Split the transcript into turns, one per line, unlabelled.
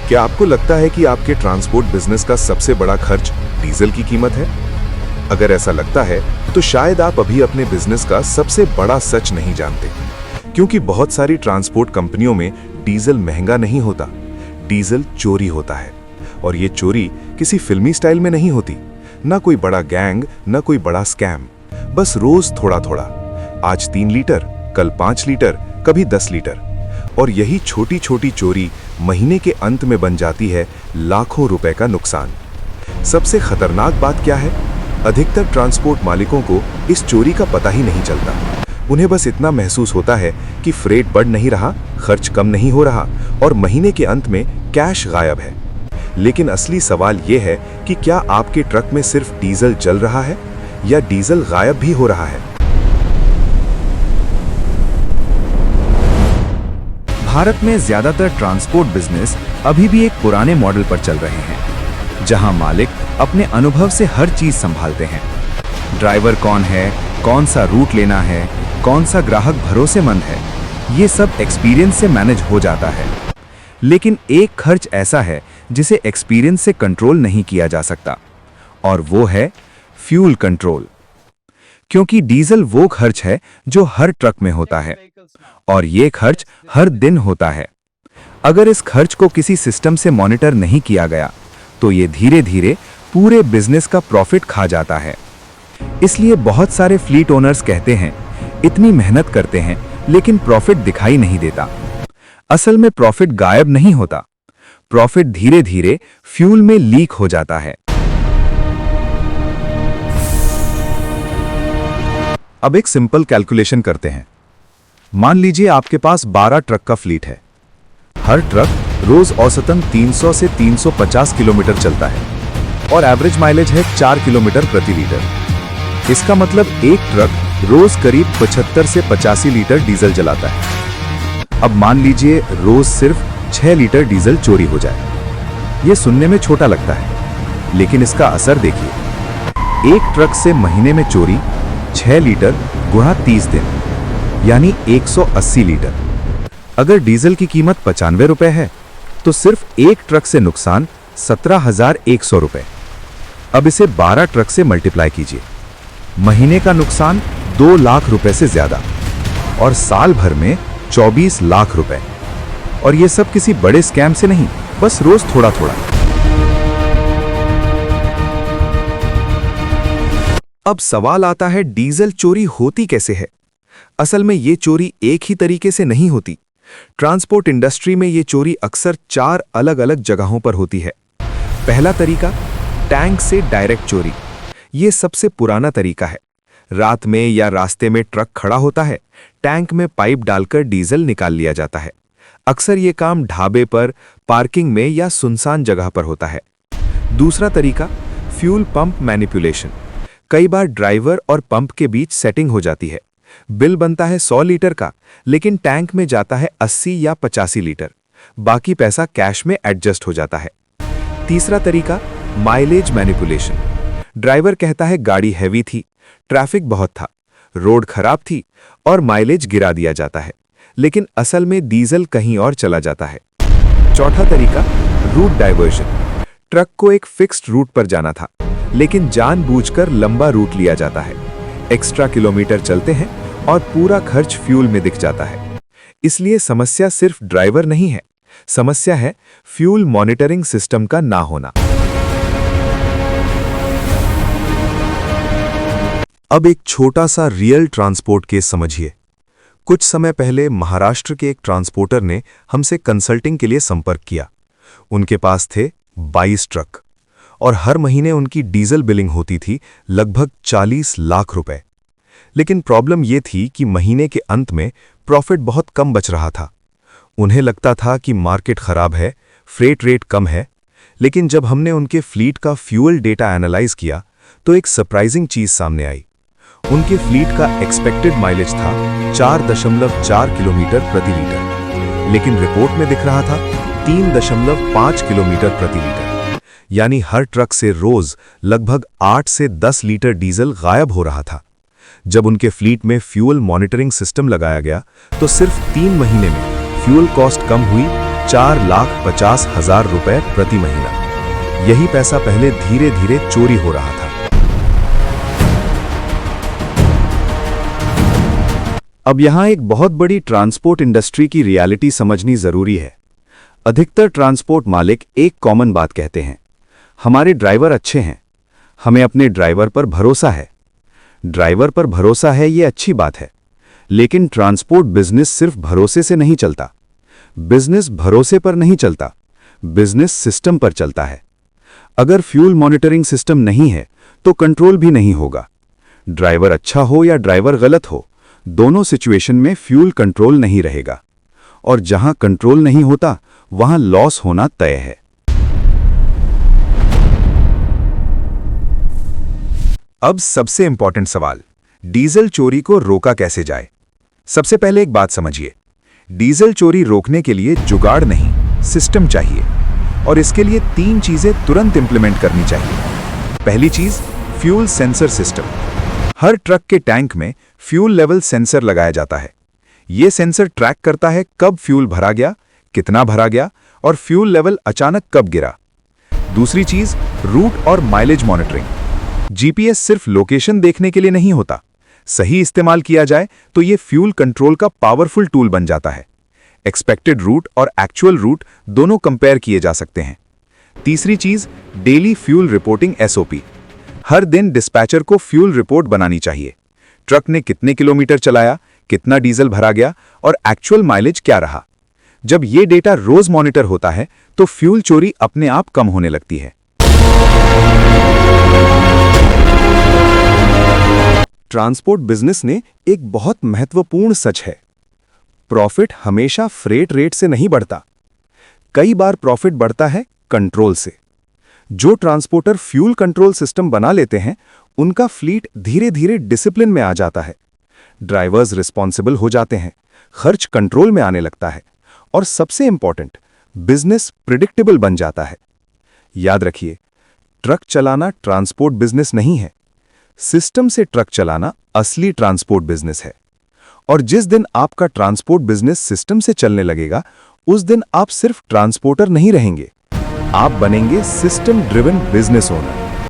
क्या आपको लगता है कि आपके ट्रांसपोर्ट बिजनेस का सबसे बड़ा खर्च डीजल की कीमत है? अगर ऐसा लगता है तो शायद आप अभी अपने बिजनेस का सबसे बड़ा सच नहीं जानते, क्योंकि बहुत सारी ट्रांसपोर्ट कंपनियों में डीजल महंगा नहीं होता, डीजल चोरी होता है। और ये चोरी किसी फिल्मी स्टाइल में नहीं होती, ना कोई बड़ा गैंग, ना कोई बड़ा स्कैम, बस रोज थोड़ा थोड़ा, आज 3 लीटर, कल 5 लीटर, कभी 10 लीटर। और यही छोटी छोटी चोरी महीने के अंत में बन जाती है लाखों रुपए का नुकसान। सबसे खतरनाक बात क्या है? अधिकतर ट्रांसपोर्ट मालिकों को इस चोरी का पता ही नहीं चलता। उन्हें बस इतना महसूस होता है कि फ्रेट बढ़ नहीं रहा, खर्च कम नहीं हो रहा और महीने के अंत में कैश गायब है। लेकिन असली सवाल यह है कि क्या आपके ट्रक में सिर्फ डीजल जल रहा है या डीजल गायब भी हो रहा है?
भारत में ज्यादातर ट्रांसपोर्ट बिजनेस अभी भी एक पुराने मॉडल पर चल रहे हैं, जहां मालिक अपने अनुभव से हर चीज संभालते हैं। ड्राइवर कौन है, कौन सा रूट लेना है, कौन सा ग्राहक भरोसेमंद है, ये सब एक्सपीरियंस से मैनेज हो जाता है। लेकिन एक खर्च ऐसा है जिसे एक्सपीरियंस से कंट्रोल नहीं किया जा सकता, और वो है फ्यूल कंट्रोल। क्योंकि डीजल वो खर्च है जो हर ट्रक में होता है, और ये खर्च हर दिन होता है। अगर इस खर्च को किसी सिस्टम से मॉनिटर नहीं किया गया तो ये धीरे धीरे पूरे बिजनेस का प्रॉफिट खा जाता है। इसलिए बहुत सारे फ्लीट ओनर्स कहते हैं, इतनी मेहनत करते हैं लेकिन प्रॉफिट दिखाई नहीं देता। असल में प्रॉफिट गायब नहीं होता, प्रॉफिट धीरे धीरे फ्यूल में लीक हो जाता है। अब एक सिंपल कैलकुलेशन करते हैं। मान लीजिए आपके पास 12 ट्रक का फ्लीट है। हर ट्रक रोज औसतन 300 से 350 किलोमीटर चलता है और एवरेज माइलेज है 4 किलोमीटर प्रति लीटर। इसका मतलब एक ट्रक रोज करीब 75 से 85 लीटर डीजल जलाता है। अब मान लीजिए रोज सिर्फ 6 लीटर डीजल चोरी हो जाए। यह सुनने में छोटा लगता है, लेकिन इसका असर देखिए। एक ट्रक से महीने में चोरी 6 लीटर गुणा 30 दिन, यानी 180 लीटर। अगर डीजल की कीमत 95 रुपए है तो सिर्फ एक ट्रक से नुकसान 17,100 रुपए। अब इसे 12 ट्रक से मल्टीप्लाई कीजिए, महीने का नुकसान 2 लाख रुपए से ज्यादा, और साल भर में 24 लाख रुपए। और यह सब किसी बड़े स्कैम से नहीं, बस रोज थोड़ा थोड़ा। अब सवाल आता है, डीजल चोरी होती कैसे है? असल में ये चोरी एक ही तरीके से नहीं होती। ट्रांसपोर्ट इंडस्ट्री में ये चोरी अक्सर 4 अलग अलग जगहों पर होती है। पहला तरीका, टैंक से डायरेक्ट चोरी। ये सबसे पुराना तरीका है। रात में या रास्ते में ट्रक खड़ा होता है, टैंक में पाइप डालकर डीजल निकाल लिया जाता है। अक्सर ये काम ढाबे पर, पार्किंग में या सुनसान जगह पर होता है। दूसरा तरीका, फ्यूल पंप मैनिपुलेशन। कई बार ड्राइवर और पंप के बीच सेटिंग हो जाती है। बिल बनता है 100 लीटर का, लेकिन टैंक में जाता है 80 या 85 लीटर। बाकी पैसा कैश में एडजस्ट हो जाता है। तीसरा तरीका, माइलेज मैनिपुलेशन। ड्राइवर कहता है गाड़ी हैवी थी, ट्रैफिक बहुत था, रोड खराब थी और माइलेज गिरा दिया जाता है, लेकिन असल में डीजल कहीं और चला जाता है। चौथा तरीका, रूट डाइवर्जन। ट्रक को एक फिक्स्ड रूट पर जाना था, लेकिन जानबूझकर लंबा रूट लिया जाता है। एक्स्ट्रा किलोमीटर चलते हैं और पूरा खर्च फ्यूल में दिख जाता है। इसलिए समस्या सिर्फ ड्राइवर नहीं है, समस्या है फ्यूल मॉनिटरिंग सिस्टम का ना होना। अब एक छोटा सा रियल ट्रांसपोर्ट केस समझिए। कुछ समय पहले महाराष्ट्र के एक ट्रांसपोर्टर ने हमसे कंसल्टिंग के लिए संपर्क किया। उनके पास थे 22 ट्रक और हर महीने उनकी डीजल बिलिंग होती थी लगभग 40 लाख रुपए। लेकिन प्रॉब्लम यह थी कि महीने के अंत में प्रॉफिट बहुत कम बच रहा था। उन्हें लगता था कि मार्केट खराब है, फ्रेट रेट कम है, लेकिन जब हमने उनके फ्लीट का फ्यूल डेटा एनालाइज किया तो एक सरप्राइजिंग चीज सामने आई। उनके फ्लीट का एक्सपेक्टेड माइलेज था 4.4 किलोमीटर प्रति लीटर, लेकिन रिपोर्ट में दिख रहा था 3.5 किलोमीटर प्रति लीटर। यानी हर ट्रक से रोज लगभग 8 से 10 लीटर डीजल गायब हो रहा था। जब उनके फ्लीट में फ्यूल मॉनिटरिंग सिस्टम लगाया गया तो सिर्फ 3 महीने में फ्यूल कॉस्ट कम हुई 4,50,000 रुपए प्रति महीना। यही पैसा पहले धीरे धीरे चोरी हो रहा था। अब यहां एक बहुत बड़ी ट्रांसपोर्ट इंडस्ट्री की रियलिटी समझनी जरूरी है। अधिकतर ट्रांसपोर्ट मालिक एक कॉमन बात कहते हैं, हमारे ड्राइवर अच्छे हैं, हमें अपने ड्राइवर पर भरोसा है। ड्राइवर पर भरोसा है, ये अच्छी बात है, लेकिन ट्रांसपोर्ट बिजनेस सिर्फ भरोसे से नहीं चलता। बिजनेस भरोसे पर नहीं चलता, बिजनेस सिस्टम पर चलता है। अगर फ्यूल मॉनिटरिंग सिस्टम नहीं है तो कंट्रोल भी नहीं होगा। ड्राइवर अच्छा हो या ड्राइवर गलत हो, दोनों सिचुएशन में फ्यूल कंट्रोल नहीं रहेगा, और जहां कंट्रोल नहीं होता वहां लॉस होना तय है।
अब सबसे इंपॉर्टेंट सवाल, डीजल चोरी को रोका कैसे जाए? सबसे पहले एक बात समझिए, डीजल चोरी रोकने के लिए जुगाड़ नहीं, सिस्टम चाहिए, और इसके लिए 3 चीजें तुरंत इंप्लीमेंट करनी चाहिए। पहली चीज, फ्यूल सेंसर सिस्टम। हर ट्रक के टैंक में फ्यूल लेवल सेंसर लगाया जाता है। यह सेंसर ट्रैक करता है कब फ्यूल भरा गया, कितना भरा गया और फ्यूल लेवल अचानक कब गिरा। दूसरी चीज, रूट और माइलेज मॉनिटरिंग। जीपीएस सिर्फ लोकेशन देखने के लिए नहीं होता, सही इस्तेमाल किया जाए तो यह फ्यूल कंट्रोल का पावरफुल टूल बन जाता है। एक्सपेक्टेड रूट और एक्चुअल रूट दोनों कंपेयर किए जा सकते हैं। तीसरी चीज, डेली फ्यूल रिपोर्टिंग एसओपी। हर दिन डिस्पैचर को फ्यूल रिपोर्ट बनानी चाहिए। ट्रक ने कितने किलोमीटर चलाया, कितना डीजल भरा गया और एक्चुअल माइलेज क्या रहा। जब यह डेटा रोज मॉनिटर होता है तो फ्यूल चोरी अपने आप कम होने लगती है।
ट्रांसपोर्ट बिजनेस ने एक बहुत महत्वपूर्ण सच है, प्रॉफिट हमेशा फ्रेट रेट से नहीं बढ़ता। कई बार प्रॉफिट बढ़ता है कंट्रोल से। जो ट्रांसपोर्टर फ्यूल कंट्रोल सिस्टम बना लेते हैं, उनका फ्लीट धीरे धीरे डिसिप्लिन में आ जाता है। ड्राइवर्स रिस्पॉन्सिबल हो जाते हैं, खर्च कंट्रोल में आने लगता है, और सबसे इंपॉर्टेंट, बिजनेस प्रिडिक्टेबल बन जाता है। याद रखिए, ट्रक चलाना ट्रांसपोर्ट बिजनेस नहीं है, सिस्टम से ट्रक चलाना असली ट्रांसपोर्ट बिजनेस है। और जिस दिन आपका ट्रांसपोर्ट बिजनेस सिस्टम से चलने लगेगा, उस दिन आप सिर्फ ट्रांसपोर्टर नहीं रहेंगे, आप बनेंगे सिस्टम ड्रिवन बिजनेस ओनर।